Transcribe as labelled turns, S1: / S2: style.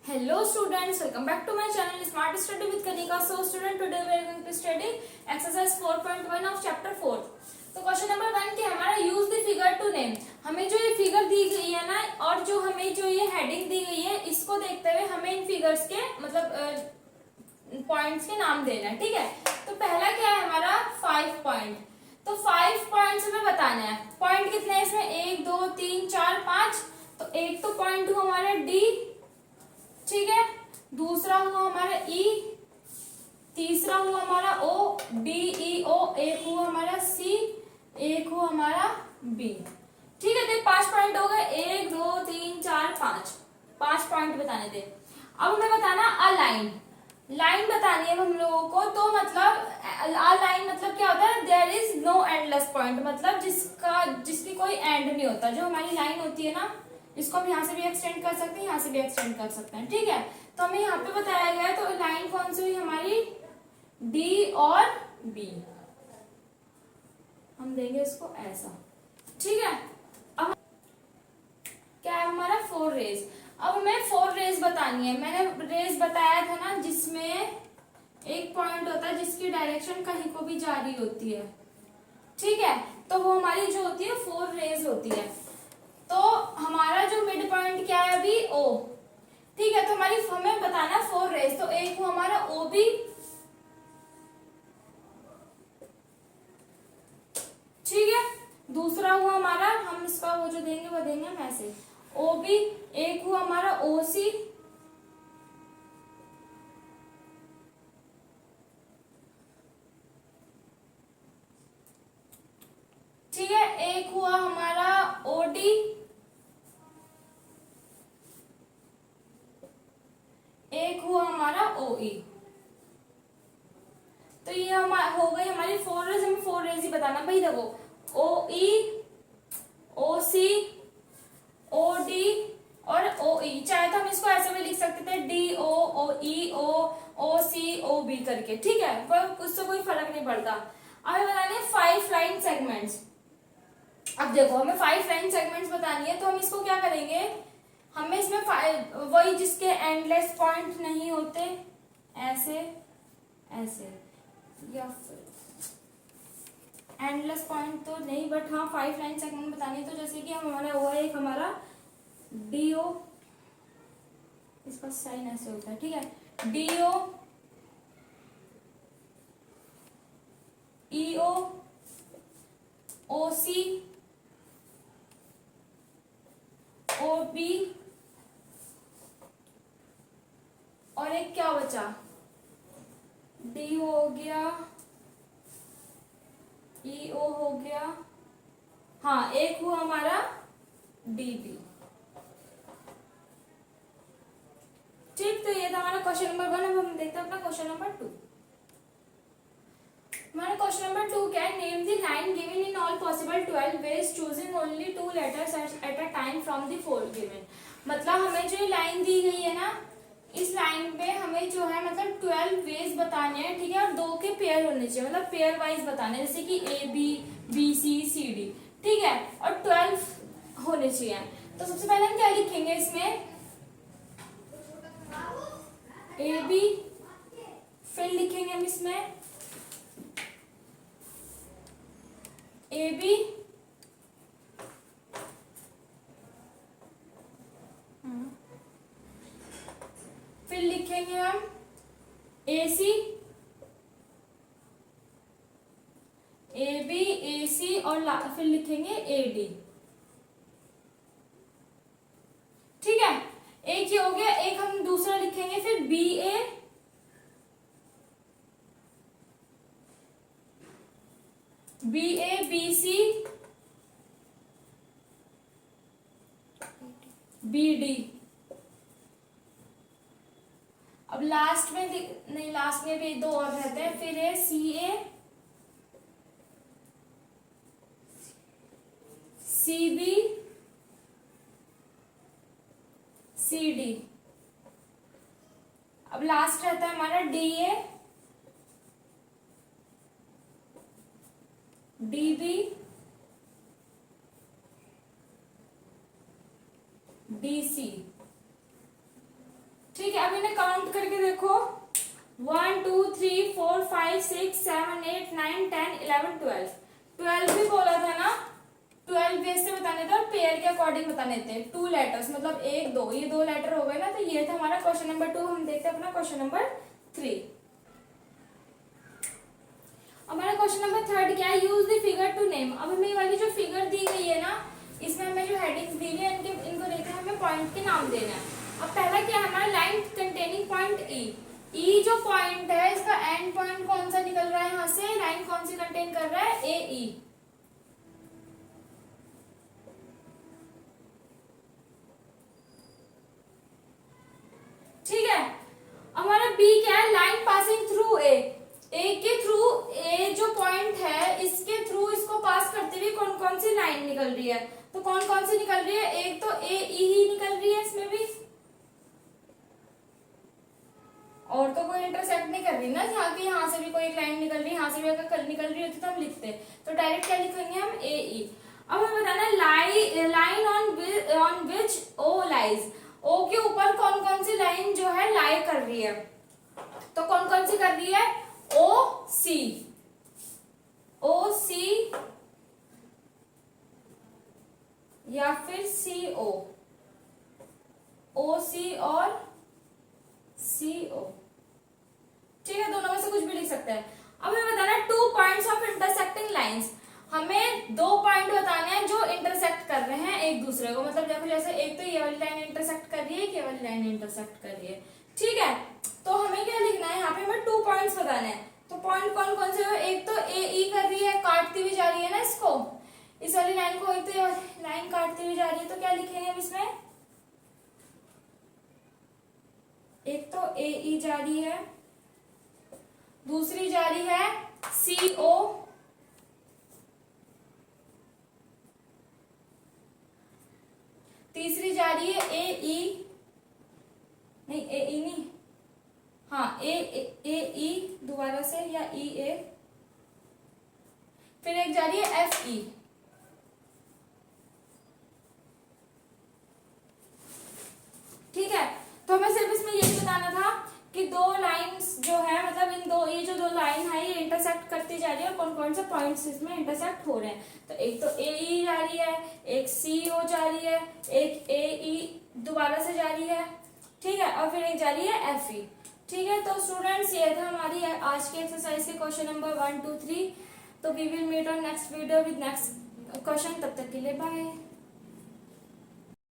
S1: Hello students, welcome back to my channel Smart Study with Kanika. So student, today we are going to study exercise 4.1 of chapter 4. तो question number 1 के हमारा use the figure to name. हमें जो ये figure दी गई है ना और जो हमें जो ये हेडिंग दी गई है इसको देखते हुए हमें इन फिगर्स के मतलब पॉइंट्स के नाम देना है। ठीक है, तो पहला क्या है हमारा 5 पॉइंट। तो 5 पॉइंट्स हमें बताना है। पॉइंट कितने हैं इसमें? 1 2 3 4 5। तो एक तो पॉइंट हुआ हमारा डी, ठीक है, दूसरा हुआ हमारा ई, तीसरा हुआ हमारा ओ, डी ई ओ, एक हुआ हमारा सी, एक हुआ हमारा बी। ठीक है, तो 5 पॉइंट हो गए। 1 2 3 4 5 पॉइंट बताने थे। अब हमें बताना अ लाइन। लाइन बतानी है हम लोगों को। तो मतलब अ लाइन मतलब क्या होता है? There is no endless point, मतलब जिसकी कोई एंड नहीं होता। जो हमारी लाइन होती है ना, इसको हम यहाँ से भी एक्सटेंड कर सकते हैं, यहाँ से भी एक्सटेंड कर सकते हैं। ठीक है, तो हमें यहाँ पे बताया गया है। तो लाइन कौन सी हुई हमारी? डी और बी। हम देंगे इसको ऐसा। ठीक है, अब क्या है हमारा 4 रेज। अब हमें 4 रेज बतानी है। मैंने रेज बताया था ना, जिसमें एक पॉइंट होता है जिसकी डायरेक्शन कहीं को भी जारी होती है। ठीक है, तो वो हमारी जो होती है 4 रेज होती है। तो हमारा जो मिड पॉइंट क्या है अभी? ओ। ठीक है, तो हमारी हमें बताना 4 रेज। तो एक हुआ हमारा ओ बी, ठीक है, दूसरा हुआ हमारा, हम इसका वो जो देंगे वो देंगे हम ऐसे, ओ बी। एक हुआ हमारा ओ सी, ठीक है, एक हुआ हमारा ओ डी, एक हुआ हमारा ओ ई। तो ये हो गई हमारी 4 रेज। हमें 4 रेज ही बताना भाई। देखो ओ ई, ओ सी, ओ डी और ओ ई। चाहे तो हम इसको ऐसे भी लिख सकते थे, डी ओ, ओ ई ओ सी, ओ बी करके। ठीक है, पर उससे कोई फर्क नहीं पड़ता। अब हमें बताने 5 लाइन सेगमेंट्स। अब देखो हमें 5 लाइन सेगमेंट्स बतानी है। तो हम इसको क्या करेंगे? हमें इसमें वही जिसके एंडलेस पॉइंट नहीं होते, ऐसे ऐसे, या फिर एंडलेस पॉइंट तो नहीं, बट हाँ 5 लाइन सेगमेंट बतानी है। तो जैसे कि हमारा हुआ एक हमारा डीओ, इसका साइन ऐसे होता है। ठीक है, डीओ, ईओ, ओसी, ओबी और एक क्या बचा? डी हो गया, ईओ हो गया, हाँ एक हुआ हमारा डीबी। ठीक, तो ये था हमारा क्वेश्चन नंबर 1। अब हम देखते हैं अपना क्वेश्चन नंबर 2। हमारा क्वेश्चन नंबर 2 क्या है? Name the line given in all possible 12 ways choosing only 2 letters at a time from the four given. मतलब हमें जो लाइन दी गई है ना, इस लाइन पे हमें जो है मतलब 12 वेज बताने हैं। ठीक है, और 2 के पेयर होने चाहिए, मतलब पेयर वाइज बताने हैं, जैसे कि A B, B C, C D. ठीक है, और 12 होने चाहिए। तो सबसे पहले हम क्या लिखेंगे इसमें? ए बी, फिर लिखेंगे हम इसमें ए बी, फिर लिखेंगे हम ए सी, ए बी, ए सी और फिर लिखेंगे ए डी। ठीक है, एक ये हो गया। एक हम दूसरा लिखेंगे फिर बी ए, बी ए, बी सी, बी डी। अब लास्ट में नहीं, लास्ट में भी 2 और रहते हैं। फिर है C A, C B, C D. अब लास्ट रहता है हमारा D A, D B, D C. इन्हें काउंट करके देखो, 1 2 3 4 5 6 7 8 9 10 11 12। 12 भी बोला था ना, 12 बेस से बताने थे और पेयर के अकॉर्डिंग बताने थे। 2 लेटर्स मतलब 1 2, ये 2 लेटर हो गए ना। तो ये था हमारा क्वेश्चन नंबर 2। हम देखते हैं अपना क्वेश्चन नंबर 3। हमारा क्वेश्चन नंबर 3 क्या है, use the figure to name. अब हमें वाली जो फिगर दी गई है ना, इसमें हमें जो हेडिंग्स दी हुई है इनको देखकर हमें पॉइंट के नाम देना है। अब पहला क्या है हमारा, लाइन कंटेनिंग पॉइंट ई। ई जो पॉइंट है इसका एंड पॉइंट कौन सा निकल रहा है, यहाँ से लाइन कौन सी कंटेन कर रहा है, ए ई। ठीक है। हमारा बी क्या है, लाइन पासिंग थ्रू ए। ए के थ्रू, ए जो पॉइंट है इसके थ्रू इसको पास करते हुए कौन कौन सी लाइन निकल रही है, तो कौन कौन सी निकल रही है, एक तो ए ई ही निकल रही है इसमें भी, और तो कोई इंटरसेक्ट नहीं कर रही ना, यहाँ की यहाँ से भी कोई एक लाइन निकल रही है, यहाँ से भी अगर निकल रही होती तो हम लिखते, तो डायरेक्ट क्या लिखेंगे हम, ए ई। अब हमें बताना line on which O lies. O के ऊपर कौन कौन सी लाइन जो है लाई कर रही है, तो कौन कौन सी कर रही है, ओ सी, ओ सी या फिर सी ओ, ओ सी और सी ओ। ठीक है, दोनों में से कुछ भी लिख सकते हैं। अब हमें बताना है 2 पॉइंट्स ऑफ इंटरसेक्टिंग लाइंस। हमें 2 पॉइंट बताने हैं जो इंटरसेक्ट कर रहे हैं एक दूसरे को। मतलब देखो जैसे एक तो ये वाली लाइन इंटरसेक्ट कर रही है, ये वाली लाइन इंटरसेक्ट कर रही है। ठीक है, तो हमें क्या लिखना है, यहाँ पे हमें 2 पॉइंट्स बताने हैं। तो पॉइंट कौन कौन से है, एक तो ए ई कर रही है, काटती हुई जा रही है ना इसको, इस वाली लाइन को, एक तो ये लाइन काटती हुई जा रही है, तो क्या लिखेंगे हम इसमें, एक तो ए ई जा रही है, दूसरी जा रही है सी ओ, तीसरी जा रही है ए ई, नहीं ए ई नहीं, हाँ ए ई दोबारा से, या ई ए, फिर एक जा रही है एफ ई। ठीक है, तो हमें सिर्फ इसमें यही बताना था कि 2 लाइंस जो है, मतलब इन दो, ये जो 2 लाइन है ये इंटरसेक्ट करती जा रही है और कौन कौन से पॉइंट्स इसमें इंटरसेक्ट हो रहे हैं। तो एक तो ए ई जा रही है, एक सी ओ जा रही है, एक ए ई दोबारा से जा रही है, ठीक है, और फिर एक जा रही है एफ ई। ठीक है, तो स्टूडेंट्स ये था हमारी आज की एक्सरसाइज के क्वेश्चन नंबर 1 2 3। तो we will meet on next video with next question. तब तक के लिए बाय।